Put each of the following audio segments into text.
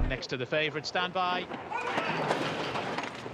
Next to the favourite, stand by.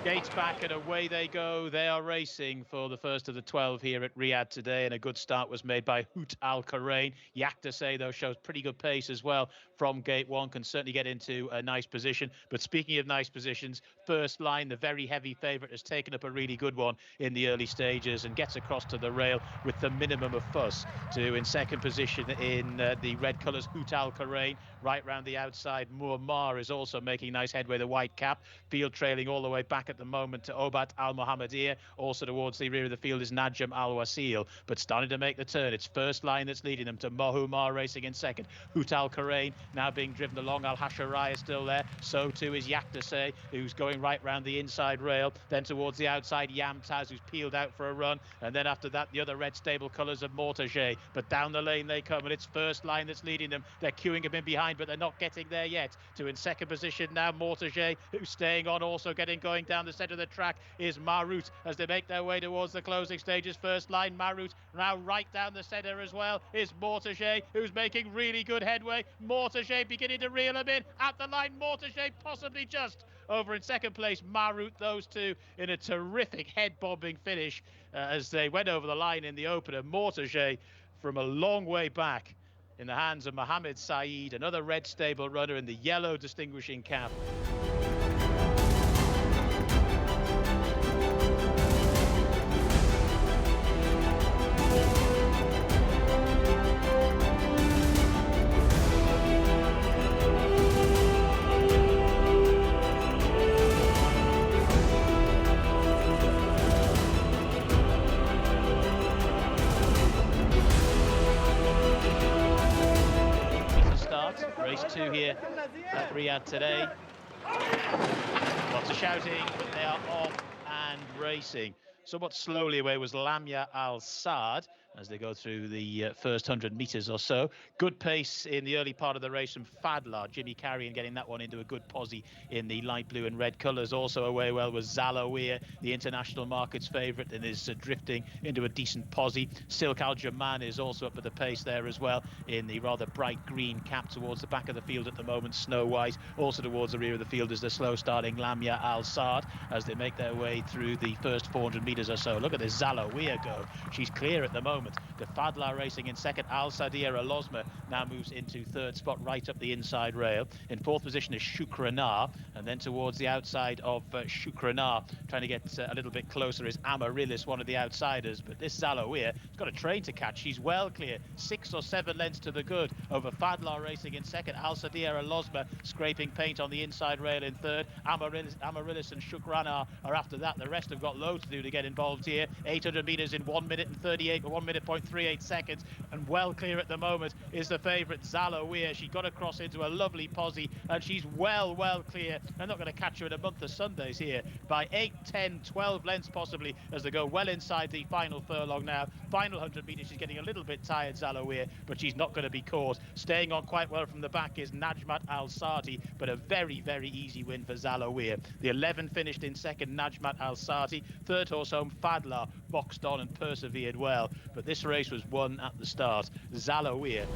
Gates back and away they go. They are racing for the first of the 12 here at Riyadh today, and a good start was made by Hoot Al Karain. Yaktase, though, shows pretty good pace as well from gate one, can certainly get into a nice position. But speaking of nice positions, first line, the very heavy favourite, has taken up a really good one in the early stages and gets across to the rail with the minimum of fuss to, in second position in the red colours, Hoot Al Karain. Right round the outside, Muammar is also making nice headway, the white cap. Field trailing all the way back at the moment to Obat Al Mohammedia. Also towards the rear of the field is Najm Al Wasil, but starting to make the turn. It's first line that's leading them to Mohumar racing in second. Hoot Al Karain now being driven along. Al Hasharai is still there. So too is Yaktase, who's going right round the inside rail. Then towards the outside, Yamtaz, who's peeled out for a run. And then after that, the other red stable colours of Mortaget. But down the lane they come, and it's first line that's leading them. They're queuing him in behind, but they're not getting there yet. To in second position now, Mortaget, who's staying on, also getting going down the centre of the track is Marut as they make their way towards the closing stages. First line, Marut. Now right down the centre as well is Mortaget, who's making really good headway. Mortaget beginning to reel him in at the line. Mortaget possibly just over in second place. Marut, those two in a terrific head-bobbing finish as they went over the line in the opener. Mortaget from a long way back in the hands of Mohammed Saeed, another red stable runner in the yellow distinguishing cap. Race 2 here at Riyadh today. Lots of shouting, but they are off and racing. Somewhat slowly away was Lamia Al Saad as they go through the first 100 metres or so. Good pace in the early part of the race from Fadla, Jimmy Carrion getting that one into a good posse in the light blue and red colours. Also away well was Zalawir, the international market's favourite, and is drifting into a decent posse. Silk Al Jaman is also up at the pace there as well in the rather bright green cap towards the back of the field at the moment, Snow White. Also towards the rear of the field is the slow starting Lamia Al Saad as they make their way through the first 400 metres or so. Look at this Zalawir go. She's clear at the moment. The Fadla racing in second. Al Sadir Alosma now moves into third spot right up the inside rail. In fourth position is Shukranar, and then towards the outside of Shukranar, trying to get a little bit closer, is Amaryllis, one of the outsiders. But this Zalawir has got a train to catch. She's well clear, 6 or 7 lengths to the good over Fadla racing in second. Al Sadir Alosma scraping paint on the inside rail in third. Amaryllis and Shukranar are after that. The rest have got loads to do to get involved here. 800 metres in 1 minute and 38, 1 minute point 38 seconds, and well clear at the moment is the favourite Zalawir. She got across into a lovely posse, and she's well clear. They're not going to catch her in a month of Sundays here by 8, 10, 12 lengths possibly as they go well inside the final furlong now. Final 100 metres, she's getting a little bit tired, Zalawir, but she's not going to be caught. Staying on quite well from the back is Najmat Al Sati, but a very easy win for Zalawir. The 11 finished in second, Najmat Al Sati. Third horse home, Fadla, boxed on and persevered well, but this race was won at the start. Zalawir.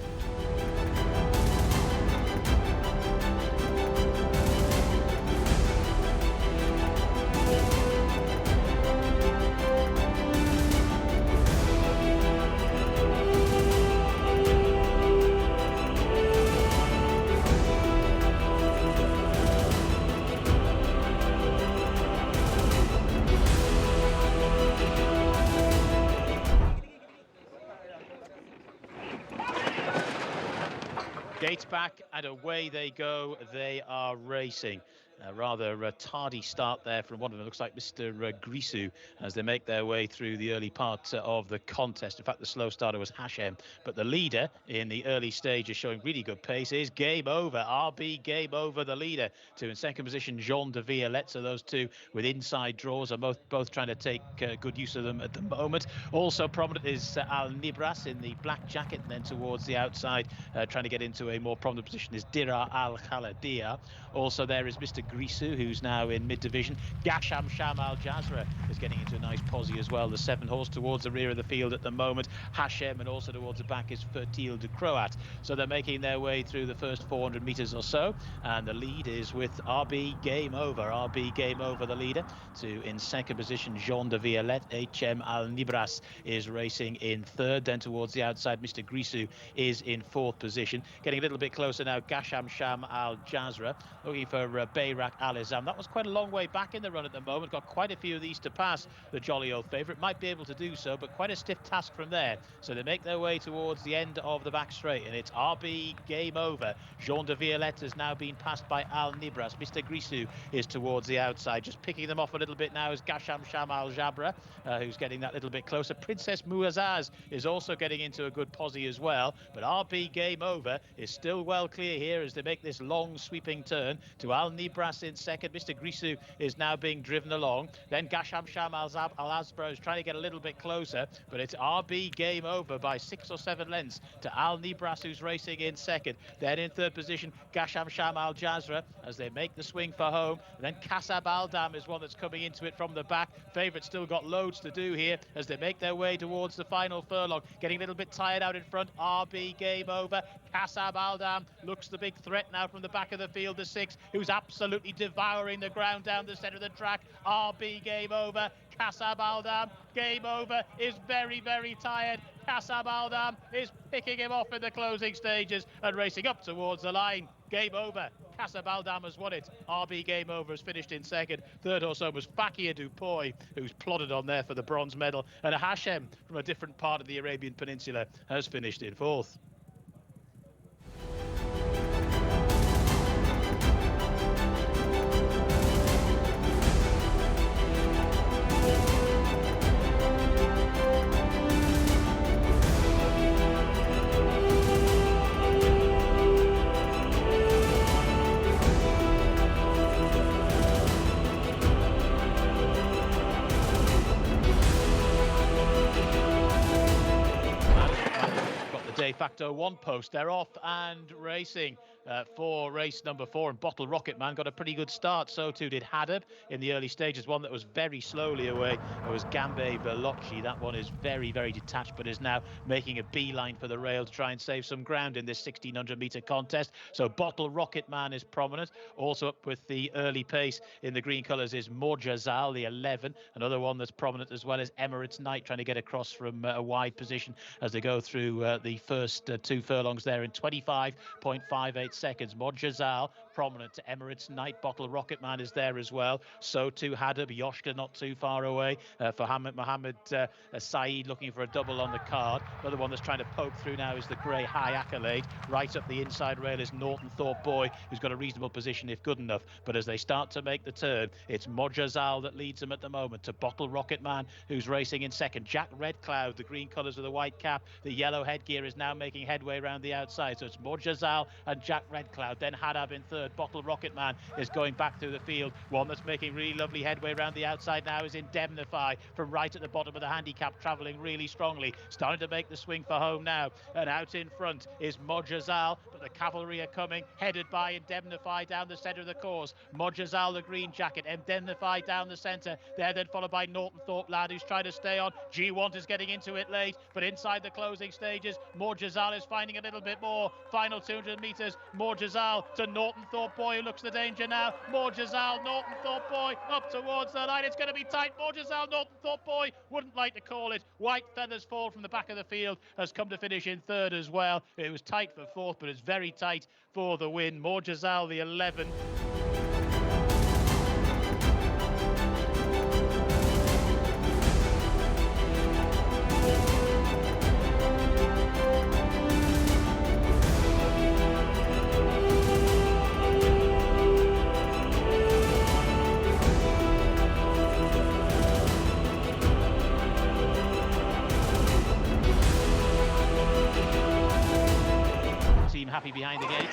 Gates back and away they go. They are racing. A rather tardy start there from one of them. Looks like Mr. Grisou as they make their way through the early part of the contest. In fact, the slow starter was Hashem, but the leader in the early stage is showing really good pace. Is Game Over. RB Game Over, the leader. To in second position, Jean de Violette. So those two with inside draws are both trying to take good use of them at the moment. Also prominent is Al Nibras in the black jacket, and then towards the outside, trying to get into a more prominent position is Dira Al Khaladia. Also there is Mr. Grisou, who's now in mid-division. Gasham Sham Al Jazra is getting into a nice posse as well. The 7-horse towards the rear of the field at the moment. Hashem, and also towards the back is Fertile de Croat. So they're making their way through the first 400 metres or so. And the lead is with RB Game Over. RB Game Over, the leader. In second position, Jean de Violette. HM Al Nibras is racing in third. Then towards the outside, Mr. Grisou is in fourth position. Getting a little bit closer now, Gasham Sham Al Jazra, looking for Bayrak Al Izam. That was quite a long way back in the run at the moment. Got quite a few of these to pass. The jolly old favourite might be able to do so, but quite a stiff task from there. So they make their way towards the end of the back straight, and it's RB Game Over. Jean de Violette has now been passed by Al Nibras. Mr. Grisou is towards the outside. Just picking them off a little bit now is Gasham Sham Al Jabra, who's getting that little bit closer. Princess Muazzaz is also getting into a good posse as well, but RB Game Over is still well clear here as they make this long sweeping turn to Al Nibras in second. Mr. Grisou is now being driven along. Then Gasham Sham Al Azbra is trying to get a little bit closer, but it's RB Game Over by 6 or 7 lengths to Al Nibras, who's racing in second. Then in third position, Gasham Sham Al Jazra as they make the swing for home. And then Kasab Aldam is one that's coming into it from the back. Favourite still got loads to do here as they make their way towards the final furlong. Getting a little bit tired out in front. RB Game Over. Kasab Aldam looks the big threat now from the back of the field. The 6, who's absolutely devouring the ground down the centre of the track. RB Game Over. Kasab Aldam, Game Over, is very, very tired. Kasab Aldam is picking him off in the closing stages and racing up towards the line. Game Over. Kasab Aldam has won it. RB Game Over has finished in second. Third or so was Fakir Dupoy, who's plodded on there for the bronze medal. And Hashem, from a different part of the Arabian Peninsula, has finished in fourth. De facto 1 post. They're off and racing for race number 4, and Bottle Rocket Man got a pretty good start. So too did Hadab in the early stages. One that was very slowly away it was Gambe Veloci. That one is very, very detached, but is now making a beeline for the rail to try and save some ground in this 1600-metre contest. So Bottle Rocket Man is prominent. Also up with the early pace in the green colours is Morjazal, the 11. Another one that's prominent as well is Emirates Knight, trying to get across from a wide position as they go through the first 2 furlongs there in 25.58 seconds. Morjazal prominent to Emirates Knight. Bottle Rocket Man is there as well. So too Hadab. Yoshka not too far away for Mohammed Saeed looking for a double on the card. Another one that's trying to poke through now is the grey High Accolade. Right up the inside rail is Norton Thorpe Boy, who's got a reasonable position if good enough. But as they start to make the turn, it's Morjazal that leads them at the moment to Bottle Rocket Man, who's racing in second. Jack Red Cloud, the green colours with the white cap, the yellow headgear, is now making headway around the outside. So it's Morjazal and Jack Red Cloud. Then Hadab in third. Bottle Rocket Man is going back through the field. One that's making really lovely headway around the outside now is Indemnify, from right at the bottom of the handicap, travelling really strongly, starting to make the swing for home now. And out in front is Morjazal, but the cavalry are coming, headed by Indemnify down the centre of the course. Morjazal, the green jacket, Indemnify down the centre. They're then followed by Norton Thorpe Lad, who's trying to stay on. G1 is getting into it late, but inside the closing stages, Morjazal is finding a little bit more. Final 200 metres, Morjazal to Norton Thorpe Boy, who looks the danger now. Morjazal, Norton Thorpe Boy up towards the line. It's going to be tight. Morjazal, Norton Thorpe Boy wouldn't like to call it. White Feathers Fall from the back of the field has come to finish in third as well. It was tight for fourth, but it's very tight for the win. Morjazal, the 11. Happy behind the gate,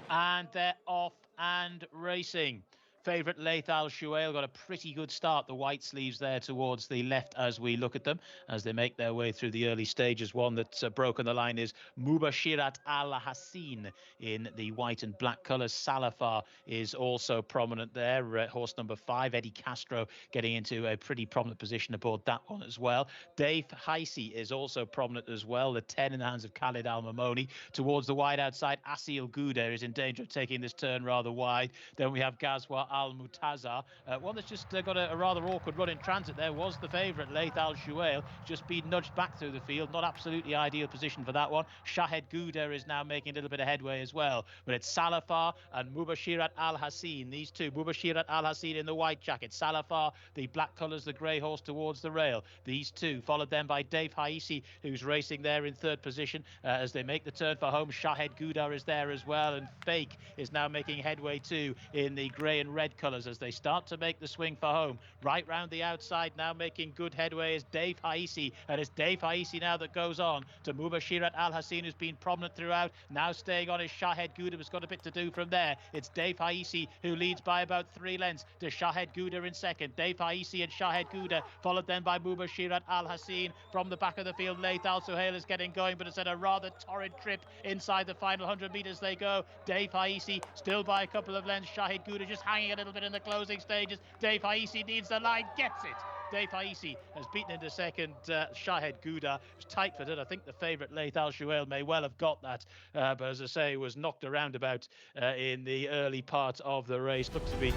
and they're off and racing Favourite Laith Al Shuail got a pretty good start. The white sleeves there towards the left as we look at them, as they make their way through the early stages. One that's broken the line is Mubashirat Al Hassin in the white and black colours. Salafar is also prominent there. Horse number 5, Eddie Castro, getting into a pretty prominent position aboard that one as well. Dave Heisey is also prominent as well. The 10 in the hands of Khalid Al Mamoni. Towards the wide outside, Asil Gouda is in danger of taking this turn rather wide. Then we have Ghazwa Al Mutaza, one that's just got a rather awkward run in transit. There was the favourite, Laith Al Shuail, just been nudged back through the field. Not absolutely ideal position for that one. Shahed Gouda is now making a little bit of headway as well. But it's Salafar and Mubashirat Al Hassin. These two, Mubashirat Al Hassin in the white jacket, Salafar, the black colours, the grey horse towards the rail. These two, followed then by Dave Haisi, who's racing there in third position as they make the turn for home. Shahed Gouda is there as well, and Fake is now making headway too in the grey and red colours as they start to make the swing for home. Right round the outside now, making good headway, is Dave Haisi, and it's Dave Haisi now that goes on to Mubashirat Al Hassin, who's been prominent throughout. Now staying on is Shahed Gouda, has got a bit to do from there. It's Dave Haisi who leads by about 3 lengths to Shahed Gouda in second. Dave Haisi and Shahed Gouda, followed then by Mubashirat Al Hassin. From the back of the field, Laith Al Suhail is getting going, but it's at a rather torrid trip inside the final 100 metres they go. Dave Haisi still by a couple of lengths. Shahed Gouda just hanging a little bit in the closing stages. Dave Haisi needs the line, gets it. Dave Haisi has beaten into second Shahed Gouda. It was tight for it. I think the favourite Laith Al Shuail may well have got that, but as I say, was knocked around about in the early part of the race. Looked to be...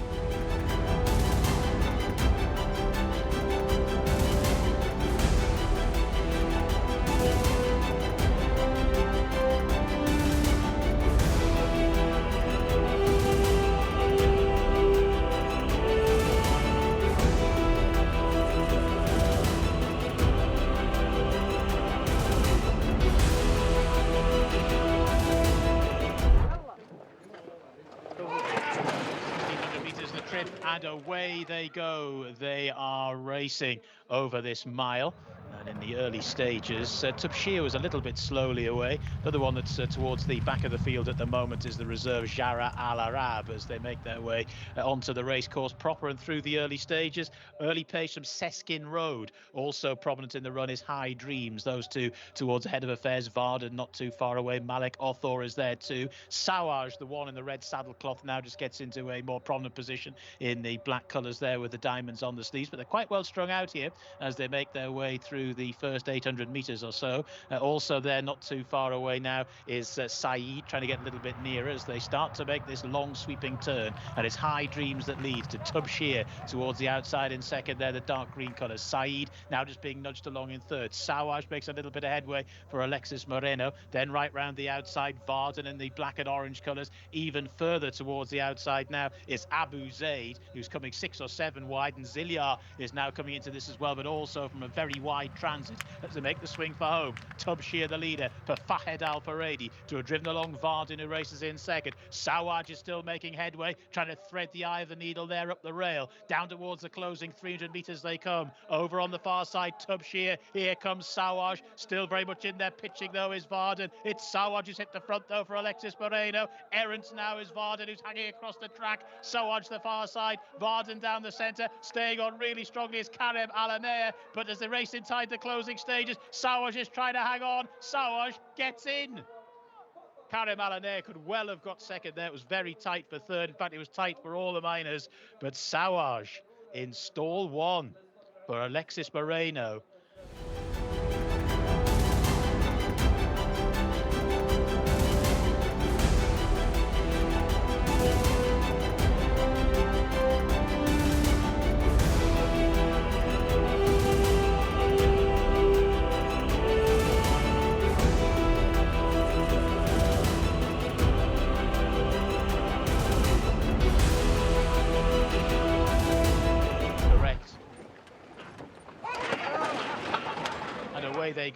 And away they go. They are racing over this mile. And in the early stages, Tubshir was a little bit slowly away. The other one that's towards the back of the field at the moment is the reserve Jara Al Arab as they make their way onto the race course proper and through the early stages. Early pace from Seskin Road. Also prominent in the run is High Dreams. Those two towards the head of affairs. Varden not too far away. Malik Othor is there too. Sawaj, the one in the red saddlecloth, now just gets into a more prominent position in the black colours there with the diamonds on the sleeves. But they're quite well strung out here as they make their way through the first 800 metres or so. Also there, not too far away now, is Saeed trying to get a little bit nearer as they start to make this long sweeping turn. And it's High Dreams that leads to Tubshir towards the outside in second there, the dark green colours. Saeed now just being nudged along in third. Sawaj makes a little bit of headway for Alexis Moreno. Then right round the outside, Varden in the black and orange colours. Even further towards the outside now is Abu Zaid, who's coming 6 or 7 wide, and Zilyar is now coming into this as well, but also from a very wide transit as they make the swing for home. Tubshir the leader for Fahed Al Faredi to have driven along Varden, who races in second. Sawaj is still making headway, trying to thread the eye of the needle there up the rail. Down towards the closing 300 metres they come. Over on the far side, Tubshir. Here comes Sawaj, still very much in there. Pitching though is Varden. It's Sawaj who's hit the front though for Alexis Moreno. Errant now is Varden, who's hanging across the track. Sawaj the far side, Varden down the centre. Staying on really strongly is Karem Alanea, but as they race inside the closing stages, Sawaj is trying to hang on. Sawaj gets in. Karem Alanea could well have got second there. It was very tight for third. In fact, it was tight for all the minors. But Sawaj in stall 1 for Alexis Moreno.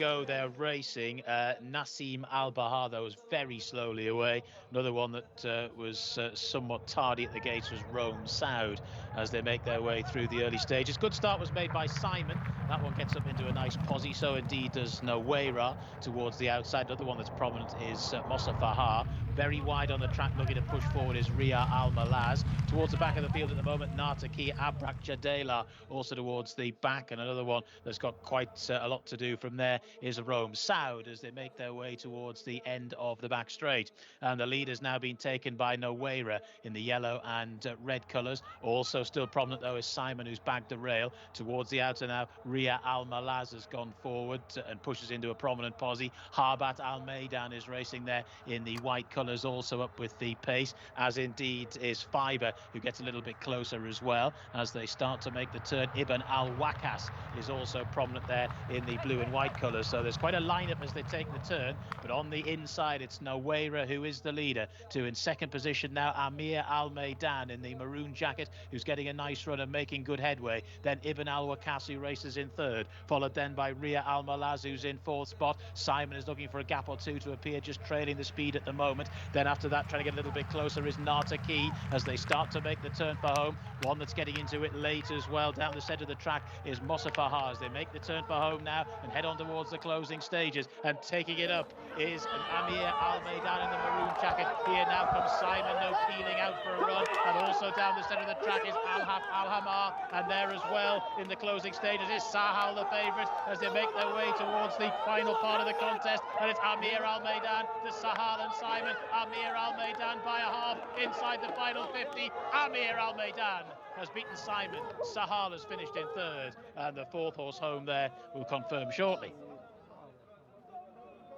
go. They're racing. Nassim Al-Bahar, though, was very slowly away. Another one that was somewhat tardy at the gates was Rome Saud as they make their way through the early stages. Good start was made by Simon. That one gets up into a nice posse. So indeed does Noweira towards the outside. Another one that's prominent is Mossa Fahar. Very wide on the track, looking to push forward is Ria Al Malaz. Towards the back of the field at the moment, Nataki Abrak Jadela also towards the back. And another one that's got quite a lot to do from there is Rome Saud as they make their way towards the end of the back straight. And the lead has now been taken by Noweira in the yellow and red colours. Also still prominent, though, is Simon, who's bagged the rail. Towards the outer now, Ria Al Malaz has gone forward and pushes into a prominent posse. Harbat Al Maidan is racing there in the white colours, also up with the pace, as indeed is Fiber, who gets a little bit closer as well as they start to make the turn. Ibn Al Wakas is also prominent there in the blue and white colours. So there's quite a lineup as they take the turn, but on the inside it's Noweira who is the leader. In second position now, Amir Al Maidan in the maroon jacket, who's getting a nice run and making good headway. Then Ibn Al Wakas, who races in third, followed then by Ria Al Malaz, who's in fourth spot. Simon is looking for a gap or two to appear, just trailing the speed at the moment. Then after that, trying to get a little bit closer is Nataki as they start to make the turn for home. One that's getting into it late as well down the centre of the track is Mossa Fahar as they make the turn for home now and head on towards the closing stages. And taking it up is Amir Al Maidan in the maroon jacket. Here now comes Simon, no peeling out for a run. And also down the centre of the track is Al Hamar. And there as well in the closing stages is Sahal, the favourite, as they make their way towards the final part of the contest. And it's Amir Al Maidan to Sahal and Simon. Amir Al Maidan by a half inside the final 50. Amir Al Maidan has beaten Simon. Sahal has finished in third, and the fourth horse home there will confirm shortly.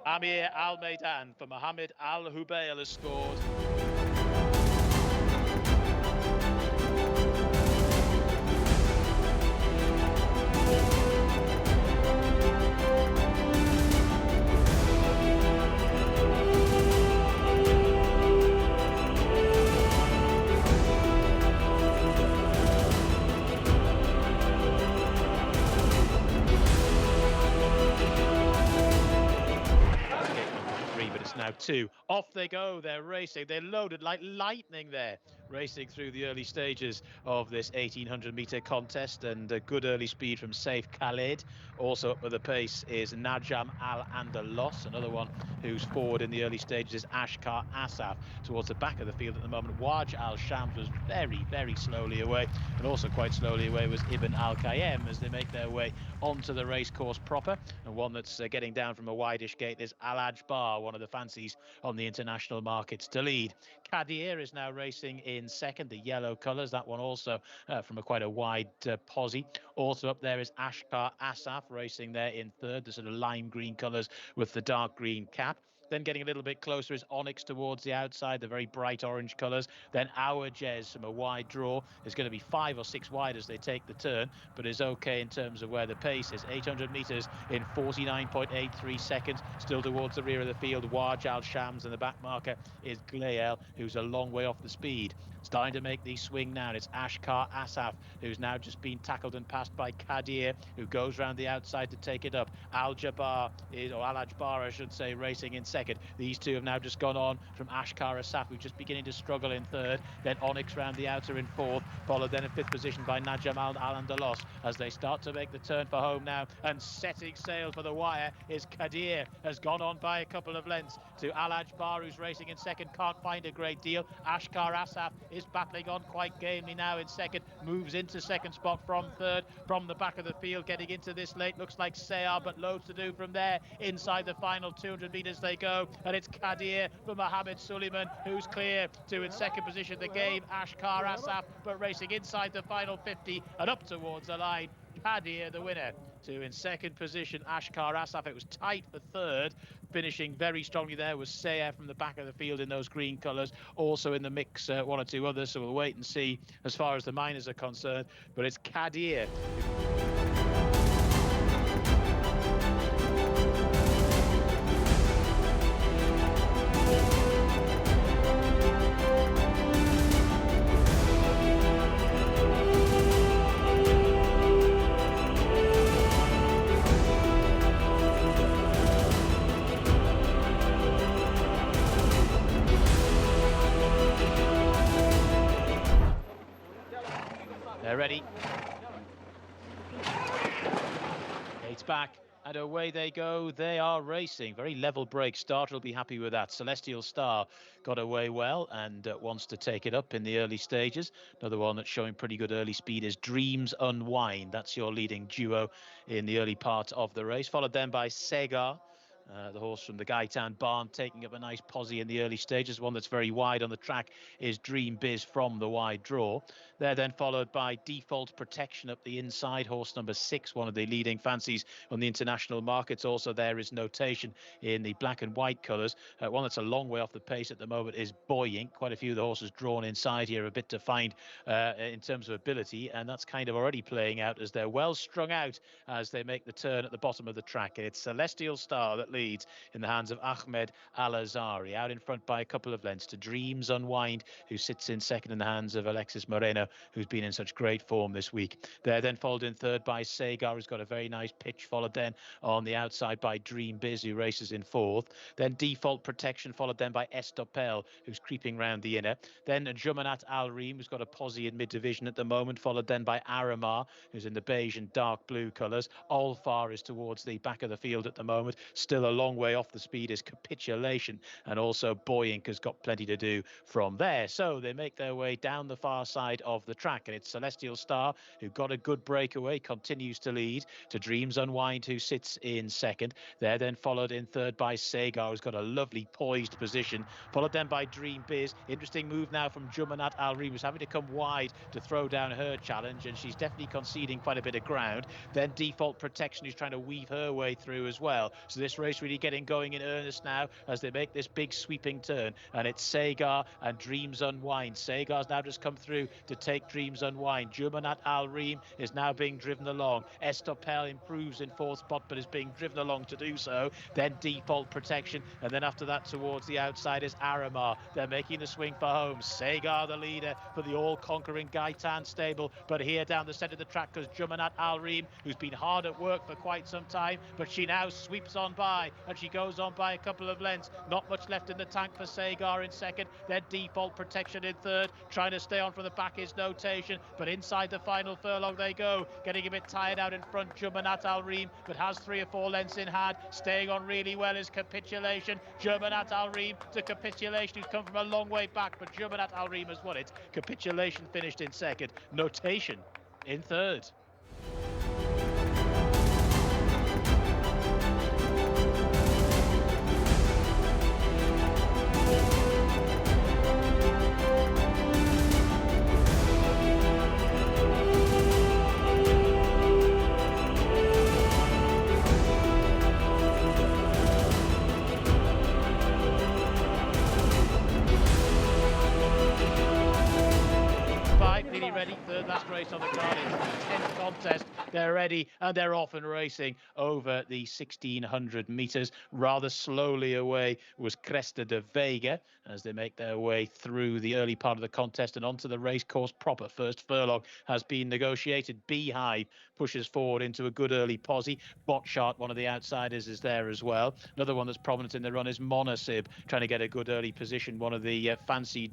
Amir Al Maidan for Mohammed Al Hubayl has scored. Now 2. Off they go. They're racing. They're loaded like lightning there, racing through the early stages of this 1800-meter contest, and a good early speed from Saif Khaled. Also up with the pace is Najam Al-Andalos. Another one who's forward in the early stages is Ashkar Asaf. Towards the back of the field at the moment, Waj Al-Shams was very slowly away, and also quite slowly away was Ibn Al-Qayyem as they make their way onto the race course proper. And one that's getting down from a wideish gate is Al-Ajbar, one of the fancies on the international markets to lead. Kadir is now racing in second, the yellow colours. That one also from quite a wide posse. Also up there is Ashkar Asaf racing there in third, the sort of lime green colours with the dark green cap. Then getting a little bit closer is Onyx towards the outside, the very bright orange colours. Then Our Jez from a wide draw is going to be 5 or 6 wide as they take the turn, but is okay in terms of where the pace is. 800 metres in 49.83 seconds. Still towards the rear of the field, Waj Al Shams, and the back marker is Glael, who's a long way off the speed. Starting to make the swing now, and it's Ashkar Asaf, who's now just been tackled and passed by Kadir, who goes round the outside to take it up. Al-Jabbar, or Al-Ajbar, I should say, racing in second. These two have now just gone on from Ashkar Asaf, who's just beginning to struggle in third. Then Onyx round the outer in fourth, followed then in fifth position by Najam Al-Andalos as they start to make the turn for home now. And setting sail for the wire is Kadir, has gone on by a couple of lengths to Al-Ajbar, who's racing in second, can't find a great deal. Ashkar Asaf is battling on quite gamely now in second, moves into second spot from third. From the back of the field, getting into this late, looks like Sayar, but loads to do from there. Inside the final 200 metres they go, and it's Kadir for Mohammed Suleiman, who's clear to in second position the game. Ashkar Asaf, but racing inside the final 50 and up towards the line. Kadir the winner. In second position, Ashkar Asaf. It was tight for third. Finishing very strongly there was Sayer from the back of the field in those green colours. Also in the mix, one or two others, so we'll wait and see as far as the minors are concerned. But it's Kadir. They're ready. Gates back. And away they go. They are racing. Very level break. Starter will be happy with that. Celestial Star got away well and wants to take it up in the early stages. Another one that's showing pretty good early speed is Dreams Unwind. That's your leading duo in the early part of the race. Followed then by Segar. The horse from the Gaitan barn taking up a nice posse in the early stages. One that's very wide on the track is Dream Biz from the wide draw. They're then followed by Default Protection up the inside, horse number 6, one of the leading fancies on the international markets. Also there is Notation in the black and white colours. One that's a long way off the pace at the moment is Buoyant. Quite a few of the horses drawn inside here, a bit to find in terms of ability, and that's kind of already playing out as they're well strung out as they make the turn at the bottom of the track. It's Celestial Star that leads in the hands of Ahmed Al-Azhari, out in front by a couple of lengths to Dreams Unwind, who sits in second in the hands of Alexis Moreno, who's been in such great form this week. They're then followed in third by Segar, who's got a very nice pitch, followed then on the outside by Dream Biz, who races in fourth. Then Default Protection, followed then by Estopel, who's creeping round the inner. Then Jumanat Al Reem, who's got a posse in mid-division at the moment, followed then by Aramar, who's in the beige and dark blue colours. Alfar is towards the back of the field at the moment. Still a long way off the speed is Capitulation, and also Buoyant has got plenty to do from there. So they make their way down the far side of the track, and it's Celestial Star, who got a good breakaway, continues to lead, to Dreams Unwind, who sits in second. They're then followed in third by Segar, who's got a lovely poised position, followed then by Dream Biz. Interesting move now from Jumanat Al Reem, who's having to come wide to throw down her challenge, and she's definitely conceding quite a bit of ground. Then Default Protection, who's trying to weave her way through as well. So this race really getting going in earnest now as they make this big sweeping turn, and it's Segar and Dreams Unwind. Segar's now just come through to take Dreams Unwind. Jumanat Al Reem is now being driven along. Estopel improves in fourth spot, but is being driven along to do so. Then Default Protection, and then after that towards the outside is Aramar. They're making the swing for home. Segar the leader for the all-conquering Gaitan stable, but here down the centre of the track goes Jumanat Al Reem, who's been hard at work for quite some time, but she now sweeps on by, and she goes on by a couple of lengths. Not much left in the tank for Segar in second, then Default Protection in third. Trying to stay on from the back is Notation, but inside the final furlong they go, getting a bit tired out in front, Jumanat Al Reem, but has 3 or 4 lengths in hand. Staying on really well is Capitulation. Jumanat Al Reem to Capitulation, who's come from a long way back, but Jumanat Al Reem has won it. Capitulation finished in second, Notation in third. Ready, third last race on the card. It's the 10th contest. They're ready and they're off and racing over the 1600 metres. Rather slowly away was Cresta de Vega as they make their way through the early part of the contest and onto the race course proper. First furlong has been negotiated. Beehive pushes forward into a good early posse. Botshart, one of the outsiders, is there as well. Another one that's prominent in the run is Monosib, trying to get a good early position, one of the fancied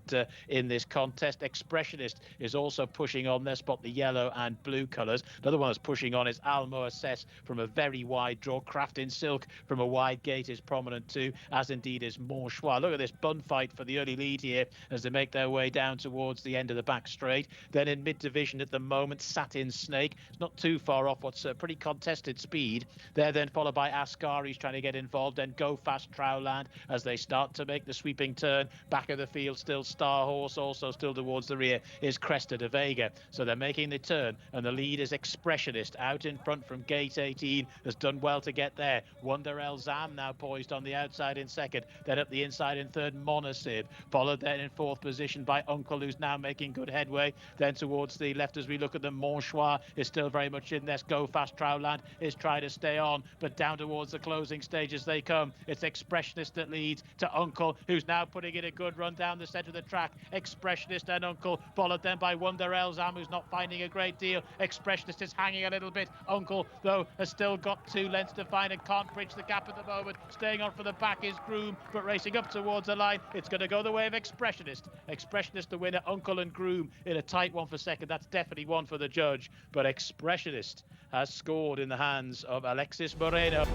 in this contest. Expressionist is also pushing on. They spot the yellow and blue colours. Another one that's pushing on is Almo Assess from a very wide draw. Craft in Silk from a wide gate is prominent too, as indeed is Montchois. Look at this bun fight for the early lead here as they make their way down towards the end of the back straight. Then in mid-division at the moment, Satin Snake. It's not too far off what's a pretty contested speed. They're then followed by Ascari's trying to get involved. Then Go Fast Trowland as they start to make the sweeping turn. Back of the field still Star Horse, also still towards the rear is Cresta de Vega. So they're making the turn, and the lead is Expressionist out in front from gate 18. Has done well to get there. Wonder El Zam now poised on the outside in second. Then up the inside in third, Monosib. Followed then in fourth position by Uncle, who's now making good headway. Then towards the left as we look at them, Montchois is still very much in this. Go Fast Trowland is trying to stay on, but down towards the closing stage as they come. It's Expressionist that leads to Uncle, who's now putting in a good run down the centre of the track. Expressionist and Uncle, followed then by Wonder El Zam, who's not finding a great deal. Expressionist is hanging struggling a little bit. Uncle, though, has still got 2 lengths to find and can't bridge the gap at the moment. Staying on for the back is Groom, but racing up towards the line. It's going to go the way of Expressionist. Expressionist the winner, Uncle and Groom in a tight one for second. That's definitely one for the judge, but Expressionist has scored in the hands of Alexis Moreno.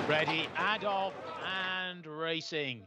Ready and off and racing.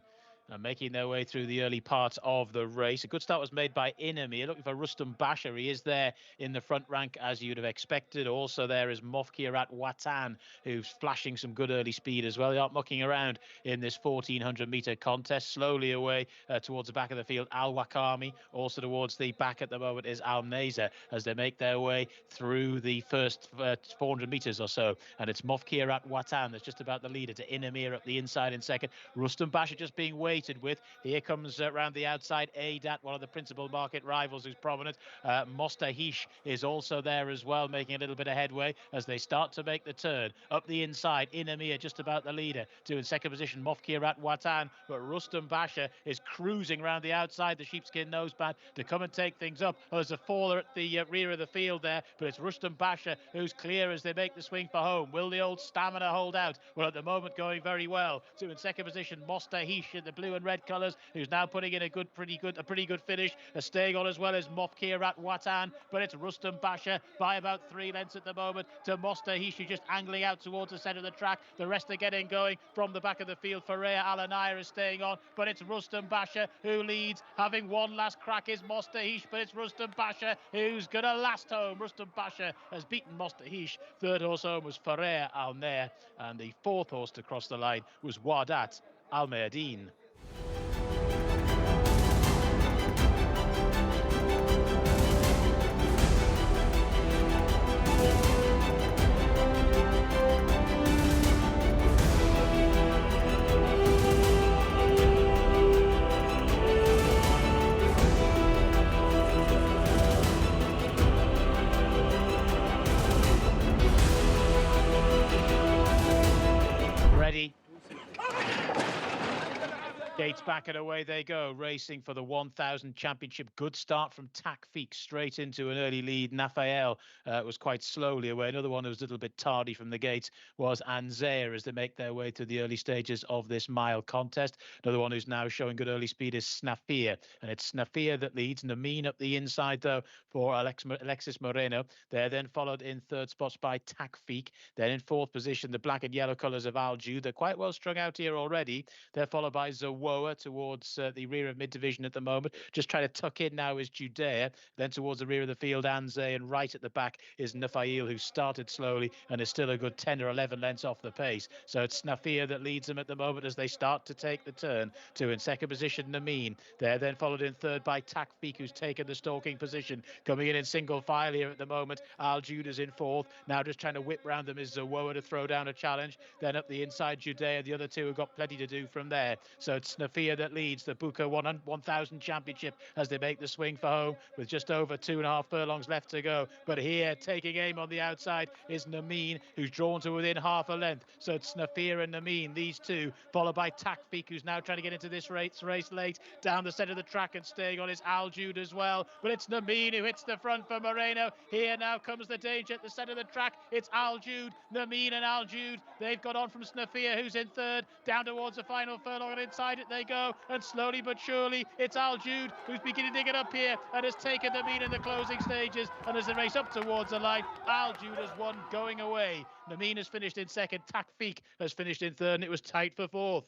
Making their way through the early part of the race. A good start was made by Inamir, looking for Rustam Basha. He is there in the front rank as you'd have expected. Also there is Mofkirat Watan, who's flashing some good early speed as well. They aren't mucking around in this 1400-meter contest. Slowly away towards the back of the field, Al Wakami. Also towards the back at the moment is Al Neza as they make their way through the first 400 meters or so. And it's Mofkirat Watan that's just about the leader to Inamir up the inside in second. Rustam Basha just being weighted with. Here comes around the outside Adat, one of the principal market rivals who's prominent. Mostahish is also there as well, making a little bit of headway as they start to make the turn. Up the inside, Inamir just about the leader. To in second position, Mofkirat Watan, but Rustam Basha is cruising around the outside, the sheepskin noseband, to come and take things up. Oh, there's a faller at the rear of the field there, but it's Rustam Basha who's clear as they make the swing for home. Will the old stamina hold out? Well, at the moment going very well. To in second position, Mostahish in the blue and red colours, who's now putting in a pretty good finish. Staying on as well as Mofkirat Watan, but it's Rustam Basha by about 3 lengths at the moment to Mostahish, who's just angling out towards the centre of the track. The rest are getting going from the back of the field. Farea Alanaya is staying on, but it's Rustam Basha who leads. Having one last crack is Mostahish, but it's Rustam Basha who's going to last home. Rustam Basha has beaten Mostahish. Third horse home was Farea Alnair, and the fourth horse to cross the line was Wadat Al Mayadeen. Ready. Gates back and away they go, racing for the 1000 championship. Good start from Takfik, straight into an early lead. Nafael was quite slowly away. Another one who was a little bit tardy from the gates was Anzair as they make their way through the early stages of this mile contest. Another one who's now showing good early speed is Snafir, and it's Snafir that leads. Namin up the inside though for Alexis Moreno. They're then followed in third spots by Takfik. Then in fourth position, the black and yellow colours of Al Jude. They're quite well strung out here already. They're followed by Zawoa towards the rear of mid-division at the moment. Just trying to tuck in now is Judea. Then towards the rear of the field, Anze, and right at the back is Nafail, who started slowly and is still a good 10 or 11 lengths off the pace. So it's Snafir that leads them at the moment as they start to take the turn. To in second position, Namin. They're then followed in third by Takfik, who's taken the stalking position. Coming in single file here at the moment, Al Juda's in fourth. Now just trying to whip round them is Zawoa to throw down a challenge. Then up the inside, Judea. The other two have got plenty to do from there. So it's Snafir that leads the Buka 1000 championship as they make the swing for home with just over 2.5 furlongs left to go. But here, taking aim on the outside is Namin, who's drawn to within half a length. So it's Snafir and Namin, these two, followed by Takfik, who's now trying to get into this race late. Down the centre of the track and staying on is Al Jude as well. But it's Namin who hits the front for Moreno. Here now comes the danger at the centre of the track. It's Al Jude, Namin and Al Jude. They've got on from Snafir, who's in third, down towards the final furlong, and inside it they go. And slowly but surely, it's Al Jude who's beginning to get up here and has taken the lead in the closing stages. And as they race up towards the line, Al Jude has won going away. Namin has finished in second, Takfik has finished in third, and it was tight for fourth.